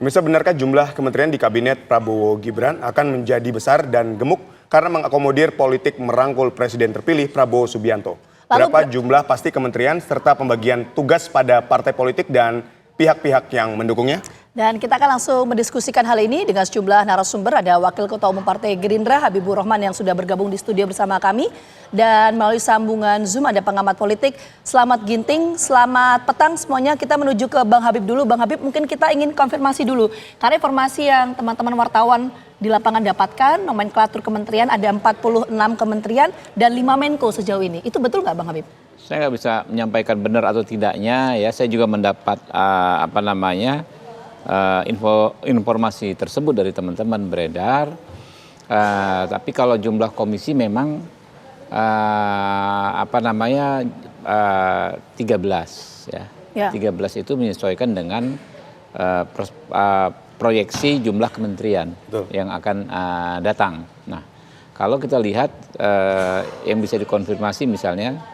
Pemirsa, benarkah jumlah kementerian di Kabinet Prabowo Gibran akan menjadi besar dan gemuk karena mengakomodir politik merangkul Presiden terpilih Prabowo Subianto? Berapa jumlah pasti kementerian serta pembagian tugas pada partai politik dan pihak-pihak yang mendukungnya? Dan kita akan langsung mendiskusikan hal ini dengan sejumlah narasumber. Ada Wakil Ketua Umum Partai Gerindra Habibur Rahman yang sudah bergabung di studio bersama kami. Dan melalui sambungan Zoom ada pengamat politik Slamet Ginting. Selamat petang semuanya, kita menuju ke Bang Habib dulu. Bang Habib, mungkin kita ingin konfirmasi dulu. Karena informasi yang teman-teman wartawan di lapangan dapatkan, nomenklatur kementerian ada 46 kementerian dan 5 Menko sejauh ini. Itu betul nggak Bang Habib? Saya nggak bisa menyampaikan benar atau tidaknya ya. Saya juga mendapat informasi tersebut dari teman-teman beredar. Tapi kalau jumlah komisi memang 13 ya. 13 itu menyesuaikan dengan proyeksi jumlah kementerian yang akan datang. Nah, kalau kita lihat yang bisa dikonfirmasi misalnya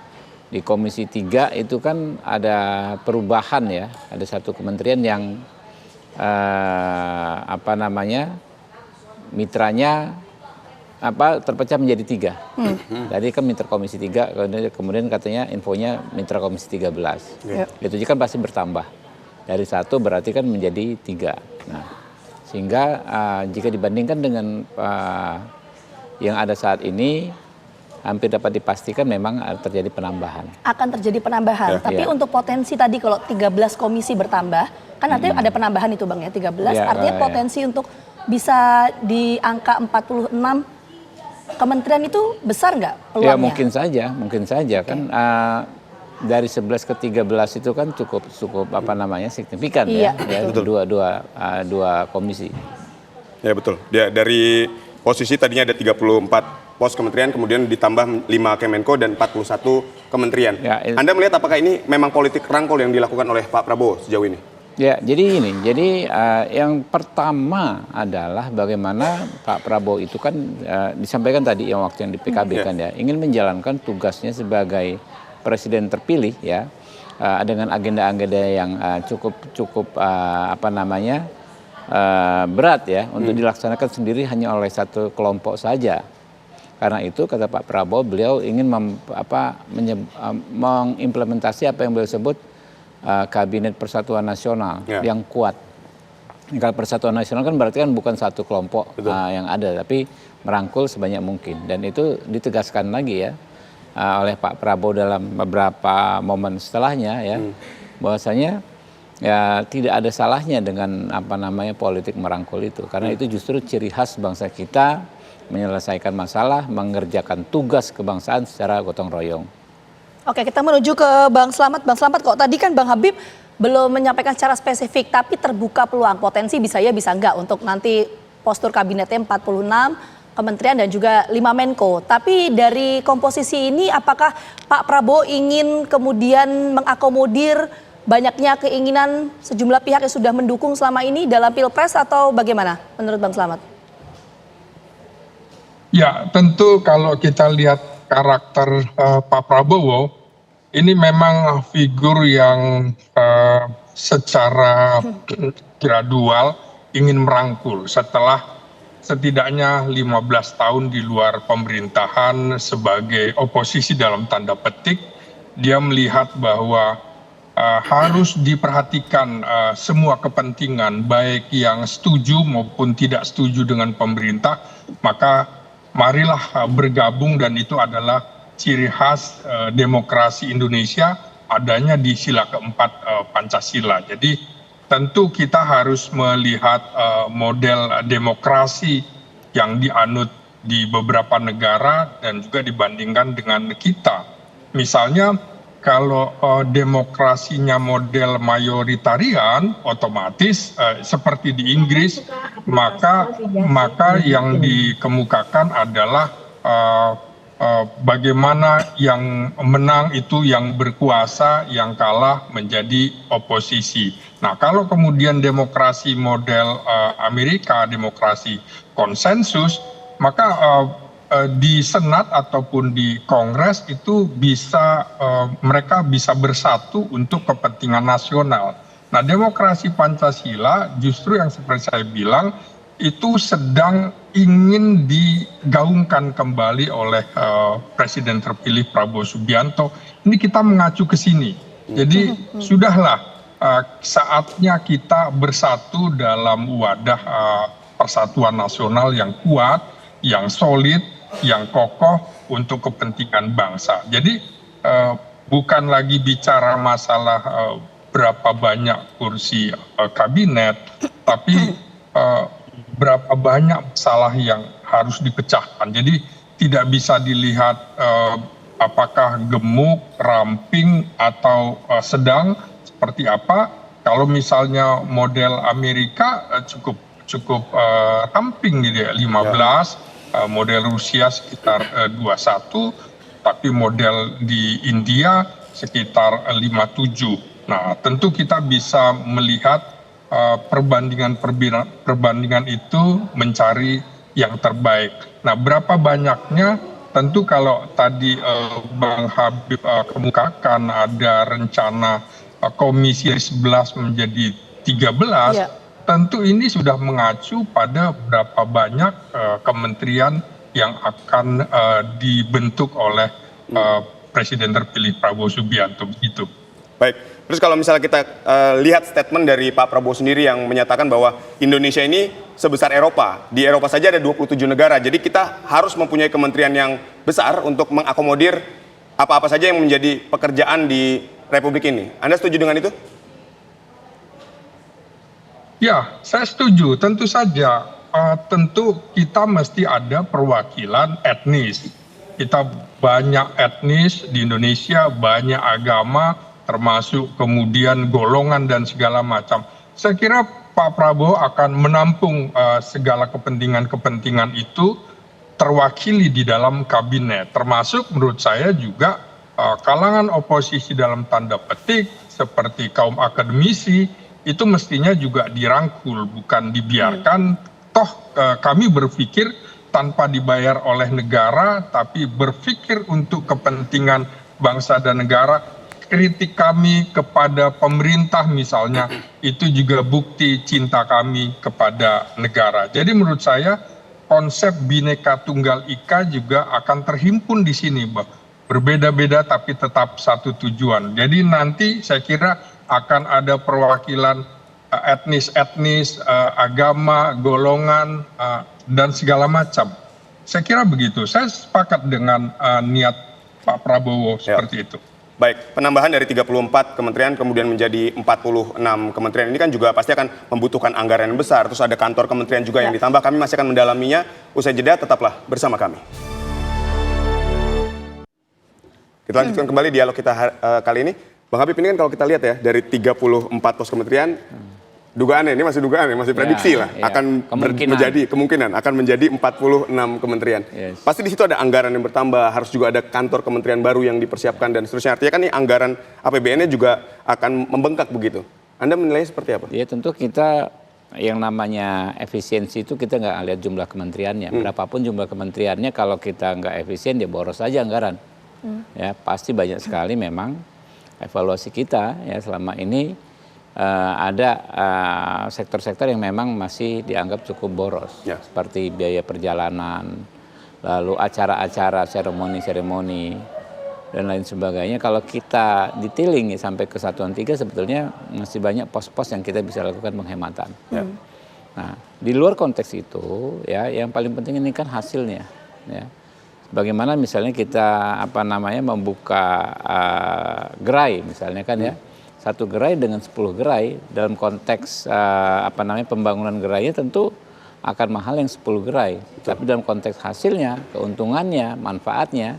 di Komisi 3 itu kan ada perubahan ya, ada satu kementerian yang mitranya terpecah menjadi 3. Tadi kan mitra Komisi 3, kemudian katanya infonya mitra Komisi 13. Itu kan pasti bertambah. Dari 1 berarti kan menjadi 3. Nah, sehingga jika dibandingkan dengan yang ada saat ini, hampir dapat dipastikan memang terjadi penambahan. Akan terjadi penambahan, tapi untuk potensi tadi kalau 13 komisi bertambah, kan artinya ada penambahan itu Bang ya, 13, artinya potensi untuk bisa di angka 46 kementerian itu besar nggak peluangnya? Ya mungkin saja kan dari 11 ke 13 itu kan cukup signifikan ya dua komisi. Ya betul. Dari posisi tadinya ada 34 pos kementerian, kemudian ditambah 5 Kemenko dan 41 kementerian. Ya, Anda melihat apakah ini memang politik rangkul yang dilakukan oleh Pak Prabowo sejauh ini? Ya, jadi yang pertama adalah bagaimana Pak Prabowo itu kan disampaikan tadi yang waktu yang di PKB kan ya, ingin menjalankan tugasnya sebagai presiden terpilih ya, dengan agenda-agenda yang cukup berat ya untuk dilaksanakan sendiri hanya oleh satu kelompok saja. Karena itu kata Pak Prabowo, beliau ingin mengimplementasi apa yang beliau sebut Kabinet Persatuan Nasional yang kuat. Kalau Persatuan Nasional kan berarti kan bukan satu kelompok yang ada, tapi merangkul sebanyak mungkin. Dan itu ditegaskan lagi ya oleh Pak Prabowo dalam beberapa momen setelahnya ya, bahwasanya ya tidak ada salahnya dengan politik merangkul itu, karena itu justru ciri khas bangsa kita, menyelesaikan masalah, mengerjakan tugas kebangsaan secara gotong royong. Oke, kita menuju ke Bang Slamet. Bang Slamet, kok tadi kan Bang Habib belum menyampaikan secara spesifik, tapi terbuka peluang potensi bisa ya bisa enggak untuk nanti postur kabinetnya 46 kementerian dan juga 5 Menko. Tapi dari komposisi ini apakah Pak Prabowo ingin kemudian mengakomodir banyaknya keinginan sejumlah pihak yang sudah mendukung selama ini dalam Pilpres atau bagaimana menurut Bang Slamet? Ya, tentu kalau kita lihat karakter Pak Prabowo, ini memang figur yang secara gradual ingin merangkul setelah setidaknya 15 tahun di luar pemerintahan sebagai oposisi dalam tanda petik. Dia melihat bahwa harus diperhatikan semua kepentingan, baik yang setuju maupun tidak setuju dengan pemerintah, maka marilah bergabung, dan itu adalah ciri khas demokrasi Indonesia, adanya di sila keempat Pancasila. Jadi tentu kita harus melihat model demokrasi yang dianut di beberapa negara dan juga dibandingkan dengan kita. Misalnya kalau demokrasinya model mayoritarian, otomatis seperti di Inggris, maka yang dikemukakan adalah bagaimana yang menang itu yang berkuasa, yang kalah menjadi oposisi. Nah, kalau kemudian demokrasi model Amerika, demokrasi konsensus, maka di Senat ataupun di Kongres itu bisa mereka bisa bersatu untuk kepentingan nasional. Nah, demokrasi Pancasila justru yang seperti saya bilang itu sedang ingin digaungkan kembali oleh Presiden terpilih Prabowo Subianto. Ini kita mengacu ke sini. Jadi sudahlah saatnya kita bersatu dalam wadah persatuan nasional yang kuat, yang solid, yang kokoh untuk kepentingan bangsa. Jadi bukan lagi bicara masalah berapa banyak kursi kabinet, tapi berapa banyak masalah yang harus dipecahkan. Jadi tidak bisa dilihat apakah gemuk, ramping, atau sedang seperti apa. Kalau misalnya model Amerika cukup ramping gitu ya, 15, model Rusia sekitar 21, tapi model di India sekitar 57. Nah, tentu kita bisa melihat perbandingan itu mencari yang terbaik. Nah, berapa banyaknya tentu kalau tadi Bang Habib kemukakan ada rencana komisi 11 menjadi 13, tentu ini sudah mengacu pada berapa banyak kementerian yang akan dibentuk oleh Presiden terpilih Prabowo Subianto begitu. Baik, terus kalau misalnya kita lihat statement dari Pak Prabowo sendiri yang menyatakan bahwa Indonesia ini sebesar Eropa. Di Eropa saja ada 27 negara, jadi kita harus mempunyai kementerian yang besar untuk mengakomodir apa-apa saja yang menjadi pekerjaan di Republik ini. Anda setuju dengan itu? Ya, saya setuju. Tentu saja, tentu kita mesti ada perwakilan etnis. Kita banyak etnis di Indonesia, banyak agama, termasuk kemudian golongan dan segala macam. Saya kira Pak Prabowo akan menampung segala kepentingan-kepentingan itu terwakili di dalam kabinet. Termasuk menurut saya juga kalangan oposisi dalam tanda petik seperti kaum akademisi itu mestinya juga dirangkul, bukan dibiarkan. Toh kami berpikir tanpa dibayar oleh negara, tapi berpikir untuk kepentingan bangsa dan negara. Kritik kami kepada pemerintah misalnya, itu juga bukti cinta kami kepada negara. Jadi menurut saya konsep Bhinneka Tunggal Ika juga akan terhimpun di sini, berbeda-beda tapi tetap satu tujuan. Jadi nanti saya kira akan ada perwakilan etnis-etnis, agama, golongan, dan segala macam. Saya kira begitu. Saya sepakat dengan niat Pak Prabowo seperti itu. Baik, penambahan dari 34 kementerian kemudian menjadi 46 kementerian ini kan juga pasti akan membutuhkan anggaran yang besar. Terus ada kantor kementerian juga yang ditambah. Kami masih akan mendalaminya. Usai jeda, tetaplah bersama kami. Kita lanjutkan kembali dialog kita kali ini. Bang Habib, ini kan kalau kita lihat ya, dari 34 pos kementerian, dugaannya, ini masih dugaan ya, masih prediksi lah, akan menjadi kemungkinan akan menjadi 46 kementerian. Pasti di situ ada anggaran yang bertambah, harus juga ada kantor kementerian baru yang dipersiapkan dan seterusnya. Artinya kan ini anggaran APBN-nya juga akan membengkak begitu. Anda menilainya seperti apa? Ya tentu kita yang namanya efisiensi itu kita nggak lihat jumlah kementeriannya. Berapapun jumlah kementeriannya, kalau kita nggak efisien ya boros saja anggaran. Ya pasti banyak sekali memang evaluasi kita ya selama ini. Ada sektor-sektor yang memang masih dianggap cukup boros, seperti biaya perjalanan, lalu acara-acara, seremoni-seremoni, dan lain sebagainya. Kalau kita detailing sampai ke satuan 3, sebetulnya masih banyak pos-pos yang kita bisa lakukan penghematan. Nah, di luar konteks itu, ya, yang paling penting ini kan hasilnya. Ya. Bagaimana misalnya kita membuka gerai, misalnya kan ya. Satu gerai dengan 10 gerai dalam konteks pembangunan gerainya tentu akan mahal yang 10 gerai. Tapi dalam konteks hasilnya, keuntungannya, manfaatnya,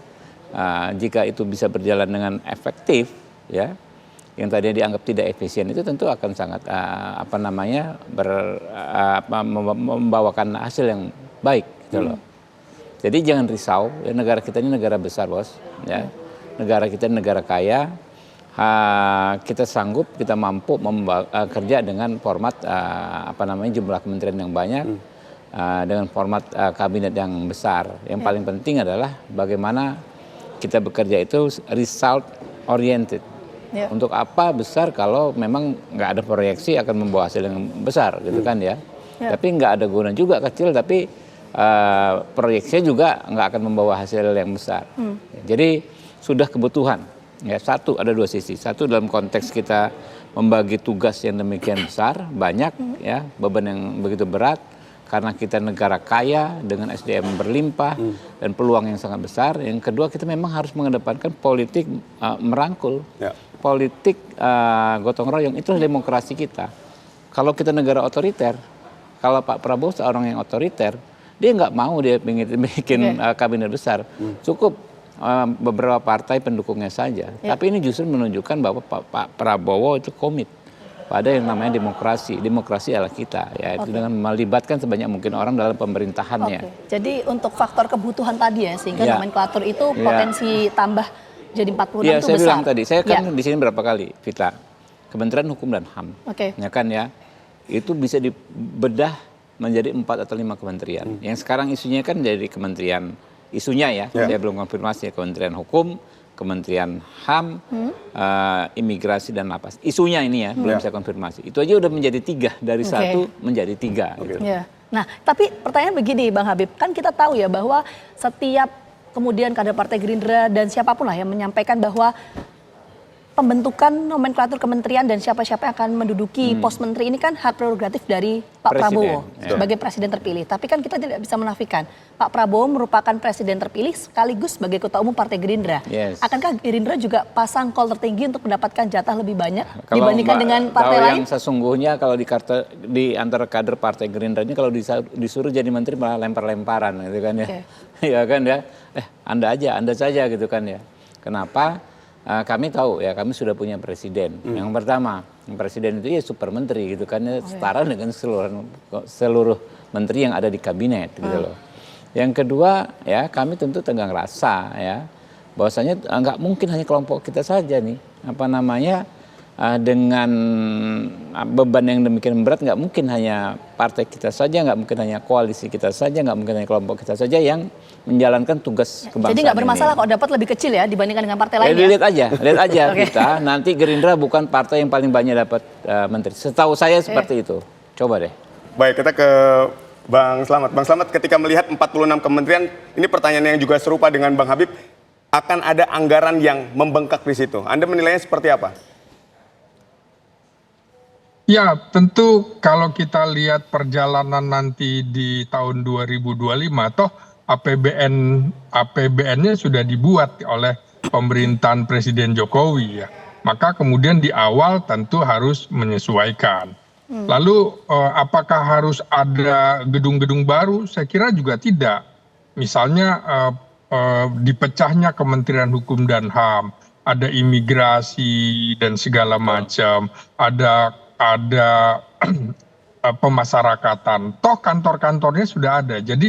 jika itu bisa berjalan dengan efektif, ya, yang tadinya dianggap tidak efisien itu tentu akan sangat membawakan hasil yang baik, gitu loh. Jadi jangan risau, ya, negara kita ini negara besar, bos, ya, negara kita ini negara kaya. Kita sanggup, kita mampu kerja dengan format jumlah kementerian yang banyak, dengan format kabinet yang besar. Yang paling penting adalah bagaimana kita bekerja itu result oriented, Ya. Untuk apa besar kalau memang nggak ada proyeksi akan membawa hasil yang besar gitu kan ya. Tapi nggak ada guna juga kecil, tapi proyeksinya juga nggak akan membawa hasil yang besar. Jadi sudah kebutuhan. Ya, satu, ada dua sisi. Satu dalam konteks kita membagi tugas yang demikian besar, banyak ya, beban yang begitu berat. Karena kita negara kaya dengan SDM berlimpah dan peluang yang sangat besar. Yang kedua, kita memang harus mengedepankan politik merangkul, politik gotong royong. Itulah demokrasi kita. Kalau kita negara otoriter, kalau Pak Prabowo seorang yang otoriter, dia nggak mau dia bikin kabinet besar. Cukup beberapa partai pendukungnya saja. Tapi ini justru menunjukkan bahwa Pak Prabowo itu komit pada yang namanya demokrasi. Demokrasi adalah kita, ya, itu dengan melibatkan sebanyak mungkin orang dalam pemerintahannya. Jadi untuk faktor kebutuhan tadi ya, sehingga nomenklatur itu potensi tambah jadi 46 itu saya besar. bilang tadi, saya kan di sini berapa kali, Vita, Kementerian Hukum dan HAM, ya kan ya, itu bisa dibedah menjadi 4 atau 5 kementerian. Yang sekarang isunya kan jadi kementerian, isunya ya, saya belum konfirmasi, Kementerian Hukum, Kementerian HAM, Imigrasi dan Lapas. Isunya ini ya, belum saya konfirmasi. Itu aja udah menjadi 3, dari 1 menjadi 3. Gitu. Nah, tapi pertanyaan begini Bang Habib, kan kita tahu ya bahwa setiap kemudian kader Partai Gerindra dan siapapun lah yang menyampaikan bahwa pembentukan nomenklatur kementerian dan siapa-siapa yang akan menduduki pos menteri ini kan hak prerogatif dari Pak Prabowo sebagai presiden terpilih. Tapi kan kita tidak bisa menafikan Pak Prabowo merupakan presiden terpilih sekaligus sebagai ketua umum Partai Gerindra. Akankah Gerindra juga pasang call tertinggi untuk mendapatkan jatah lebih banyak dibandingkan dengan partai lain? Yang sesungguhnya kalau di antara kader Partai Gerindra ini kalau disuruh jadi menteri malah lempar-lemparan gitu kan ya. Ya kan ya. Anda saja gitu kan ya. Kenapa? Kami tahu ya, kami sudah punya presiden. Yang pertama, presiden itu ya super menteri gitu kan, setara dengan seluruh menteri yang ada di kabinet gitu loh. Yang kedua ya, kami tentu tegang rasa ya, bahwasanya nggak mungkin hanya kelompok kita saja nih, dengan beban yang demikian berat, nggak mungkin hanya partai kita saja, nggak mungkin hanya koalisi kita saja, nggak mungkin hanya kelompok kita saja yang menjalankan tugas kebangsaan. Jadi nggak bermasalah kalau dapat lebih kecil ya dibandingkan dengan partai lain. Lihat aja kita nanti Gerindra bukan partai yang paling banyak dapat menteri. Setahu saya seperti itu. Coba deh. Baik, kita ke Bang Slamet. Bang Slamet, ketika melihat 46 kementerian, ini pertanyaan yang juga serupa dengan Bang Habib, akan ada anggaran yang membengkak di situ. Anda menilainya seperti apa? Ya, tentu kalau kita lihat perjalanan nanti di tahun 2025, toh APBN-nya sudah dibuat oleh pemerintahan Presiden Jokowi ya. Maka kemudian di awal tentu harus menyesuaikan. Lalu apakah harus ada gedung-gedung baru? Saya kira juga tidak. Misalnya dipecahnya Kementerian Hukum dan HAM, ada imigrasi dan segala macam, ada pemasarakatan. Toh kantor-kantornya sudah ada. Jadi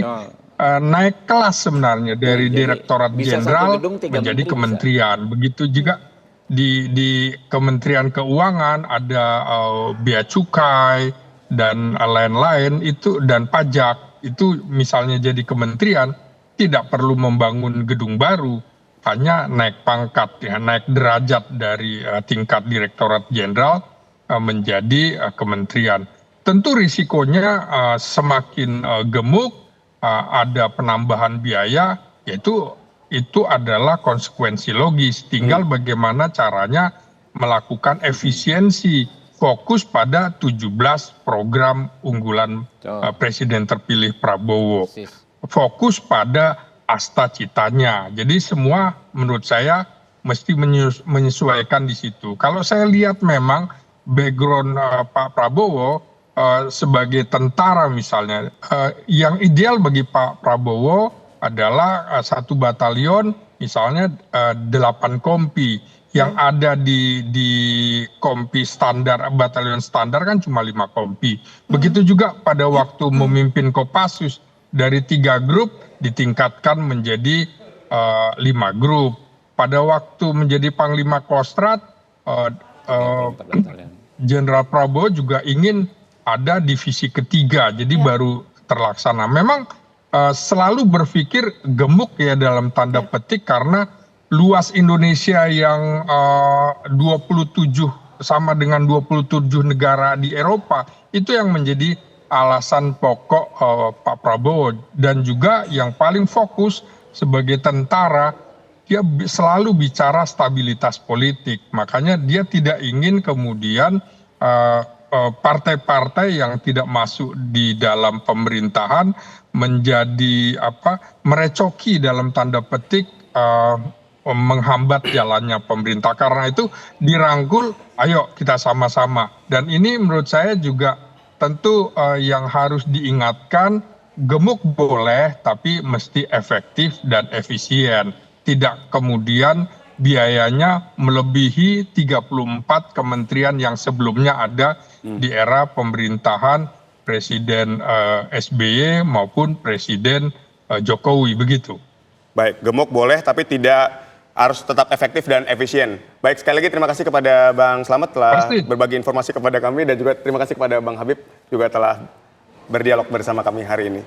naik kelas sebenarnya dari Direktorat Jenderal menjadi kementerian. Begitu juga di Kementerian Keuangan ada bea cukai dan lain-lain itu, dan pajak itu misalnya jadi kementerian, tidak perlu membangun gedung baru, hanya naik pangkat ya, naik derajat dari tingkat Direktorat Jenderal menjadi kementerian. Tentu risikonya semakin gemuk, ada penambahan biaya, yaitu itu adalah konsekuensi logis. Tinggal bagaimana caranya melakukan efisiensi, fokus pada 17 program unggulan Presiden terpilih Prabowo. Fokus pada asta citanya. Jadi semua menurut saya mesti menyesuaikan di situ. Kalau saya lihat memang background Pak Prabowo sebagai tentara misalnya, yang ideal bagi Pak Prabowo adalah 1 batalion misalnya 8 kompi. Yang ada di kompi standar, batalion standar kan cuma 5 kompi. Begitu juga pada waktu memimpin Kopassus, dari 3 grup ditingkatkan menjadi 5 grup. Pada waktu menjadi Panglima Kostrat, Jenderal Prabowo juga ingin ada divisi ketiga, jadi baru terlaksana. Memang selalu berpikir gemuk ya dalam tanda petik, karena luas Indonesia yang 27 sama dengan 27 negara di Eropa, itu yang menjadi alasan pokok Pak Prabowo. Dan juga yang paling fokus sebagai tentara, dia selalu bicara stabilitas politik. Makanya dia tidak ingin kemudian partai-partai yang tidak masuk di dalam pemerintahan menjadi merecoki dalam tanda petik menghambat jalannya pemerintah. Karena itu dirangkul, ayo kita sama-sama. Dan ini menurut saya juga tentu yang harus diingatkan, gemuk boleh tapi mesti efektif dan efisien. Tidak kemudian biayanya melebihi 34 kementerian yang sebelumnya ada di era pemerintahan Presiden SBY maupun Presiden Jokowi, begitu. Baik, gemuk boleh tapi tidak harus tetap efektif dan efisien. Baik, sekali lagi terima kasih kepada Bang Slamet telah berbagi informasi kepada kami, dan juga terima kasih kepada Bang Habib juga telah berdialog bersama kami hari ini.